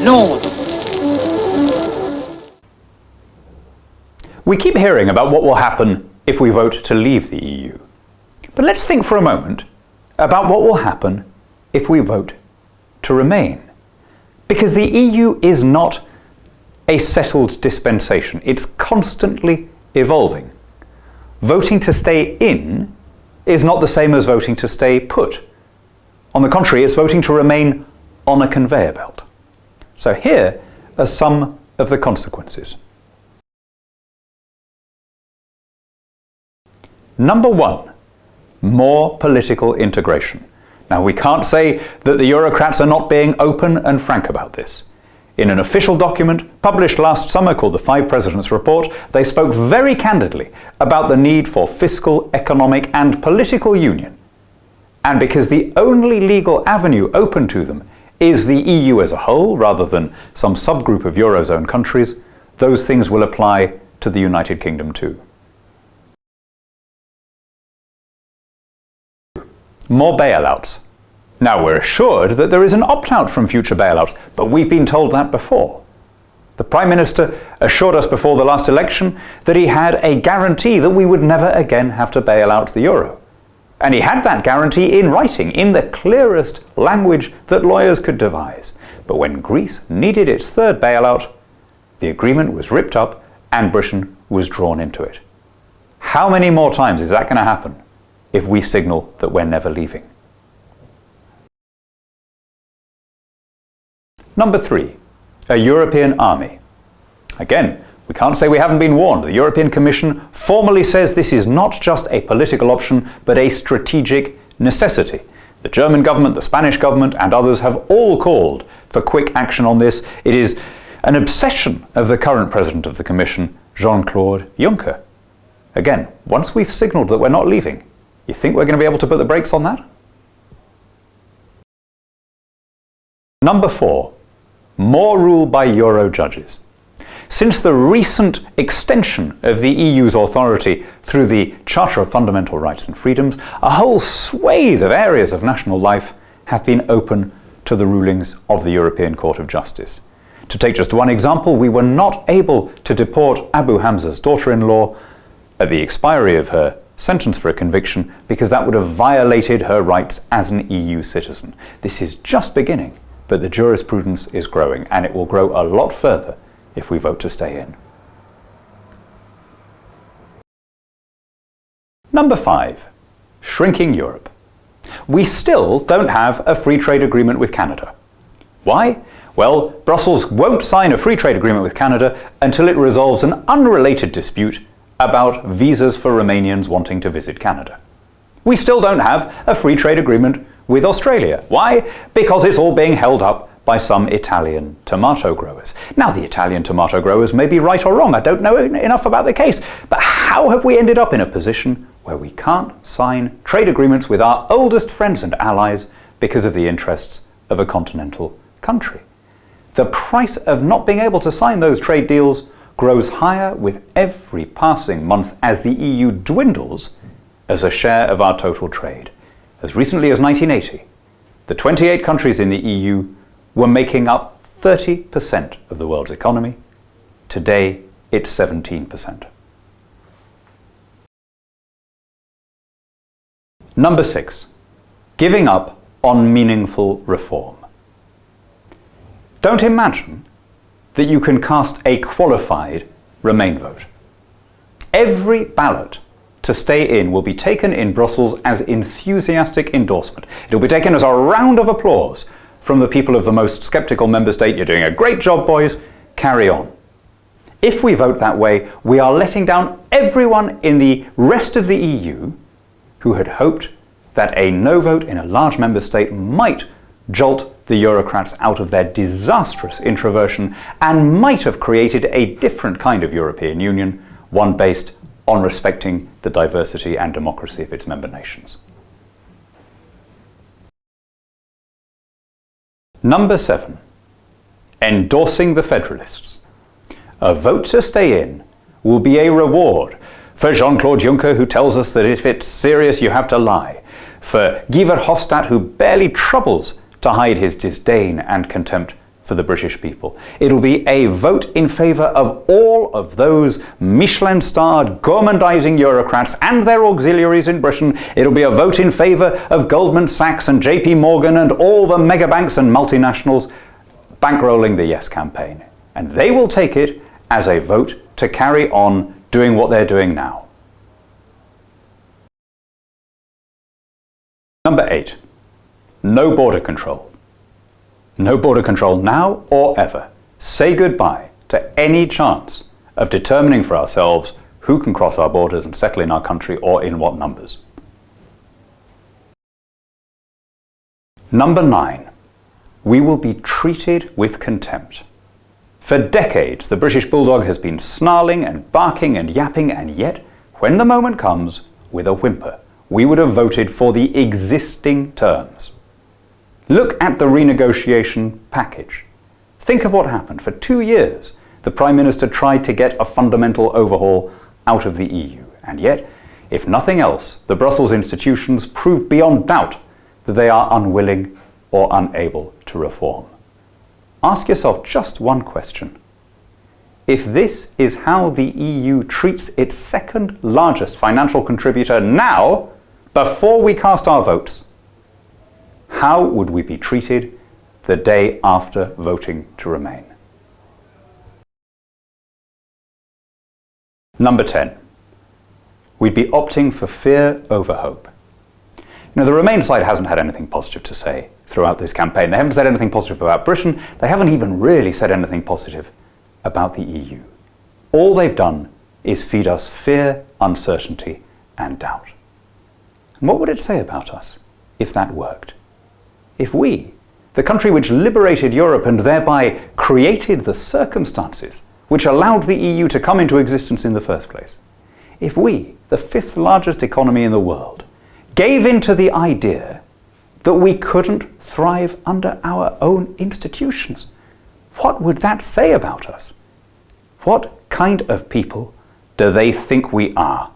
Londres. We keep hearing about what will happen if we vote to leave the EU. But let's think for a moment about what will happen if we vote to remain. Because the EU is not a settled dispensation. It's constantly evolving. Voting to stay in is not the same as voting to stay put. On the contrary, it's voting to remain on a conveyor belt. So here are some of the consequences. Number one, more political integration. Now, we can't say that the Eurocrats are not being open and frank about this. In an official document published last summer called the Five Presidents' Report, they spoke very candidly about the need for fiscal, economic and political union. And because the only legal avenue open to them is the EU as a whole, rather than some subgroup of Eurozone countries, those things will apply to the United Kingdom too. More bailouts. Now, we're assured that there is an opt-out from future bailouts, but we've been told that before. The Prime Minister assured us before the last election that he had a guarantee that we would never again have to bail out the euro. And he had that guarantee in writing, in the clearest language that lawyers could devise. But when Greece needed its third bailout, the agreement was ripped up and Britain was drawn into it. How many more times is that going to happen if we signal that we're never leaving? Number three, a European army. Again, we can't say we haven't been warned. The European Commission formally says this is not just a political option, but a strategic necessity. The German government, the Spanish government, and others have all called for quick action on this. It is an obsession of the current President of the Commission, Jean-Claude Juncker. Again, once we've signalled that we're not leaving, you think we're going to be able to put the brakes on that? Number four, more rule by Euro judges. Since the recent extension of the EU's authority through the Charter of Fundamental Rights and Freedoms, a whole swathe of areas of national life have been open to the rulings of the European Court of Justice. To take just one example, we were not able to deport Abu Hamza's daughter-in-law at the expiry of her sentence for a conviction because that would have violated her rights as an EU citizen. This is just beginning, but the jurisprudence is growing, and it will grow a lot further if we vote to stay in. Number five, shrinking Europe. We still don't have a free trade agreement with Canada. Why? Well, Brussels won't sign a free trade agreement with Canada until it resolves an unrelated dispute about visas for Romanians wanting to visit Canada. We still don't have a free trade agreement with Australia. Why? Because it's all being held up by some Italian tomato growers. Now, the Italian tomato growers may be right or wrong. I don't know enough about the case. But how have we ended up in a position where we can't sign trade agreements with our oldest friends and allies because of the interests of a continental country? The price of not being able to sign those trade deals grows higher with every passing month as the EU dwindles as a share of our total trade. As recently as 1980, the 28 countries in the EU were making up 30% of the world's economy. Today, it's 17%. Number six, giving up on meaningful reform. Don't imagine that you can cast a qualified Remain vote. Every ballot to stay in will be taken in Brussels as enthusiastic endorsement. It will be taken as a round of applause from the people of the most sceptical member state. You're doing a great job, boys. Carry on. If we vote that way, we are letting down everyone in the rest of the EU who had hoped that a no vote in a large member state might jolt the Eurocrats out of their disastrous introversion and might have created a different kind of European Union, one based on respecting the diversity and democracy of its member nations. Number 7. Endorsing the Federalists. A vote to stay in will be a reward for Jean-Claude Juncker, who tells us that if it's serious you have to lie, for Guy Verhofstadt, who barely troubles to hide his disdain and contempt for the British people. It'll be a vote in favour of all of those Michelin-starred, gormandising bureaucrats and their auxiliaries in Britain. It'll be a vote in favour of Goldman Sachs and JP Morgan and all the megabanks and multinationals bankrolling the Yes campaign. And they will take it as a vote to carry on doing what they're doing now. Number 8. No border control. No border control now or ever. Say goodbye to any chance of determining for ourselves who can cross our borders and settle in our country or in what numbers. Number 9. We will be treated with contempt. For decades, the British bulldog has been snarling and barking and yapping, and yet, when the moment comes, with a whimper, we would have voted for the existing terms. Look at the renegotiation package. Think of what happened. For 2 years, the Prime Minister tried to get a fundamental overhaul out of the EU. And yet, if nothing else, the Brussels institutions prove beyond doubt that they are unwilling or unable to reform. Ask yourself just one question. If this is how the EU treats its second largest financial contributor now, before we cast our votes, how would we be treated the day after voting to remain? Number 10. We'd be opting for fear over hope. Now, the Remain side hasn't had anything positive to say throughout this campaign. They haven't said anything positive about Britain. They haven't even really said anything positive about the EU. All they've done is feed us fear, uncertainty, and doubt. And what would it say about us if that worked? If we, the country which liberated Europe and thereby created the circumstances which allowed the EU to come into existence in the first place, if we, the 5th largest economy in the world, gave in to the idea that we couldn't thrive under our own institutions, what would that say about us? What kind of people do they think we are?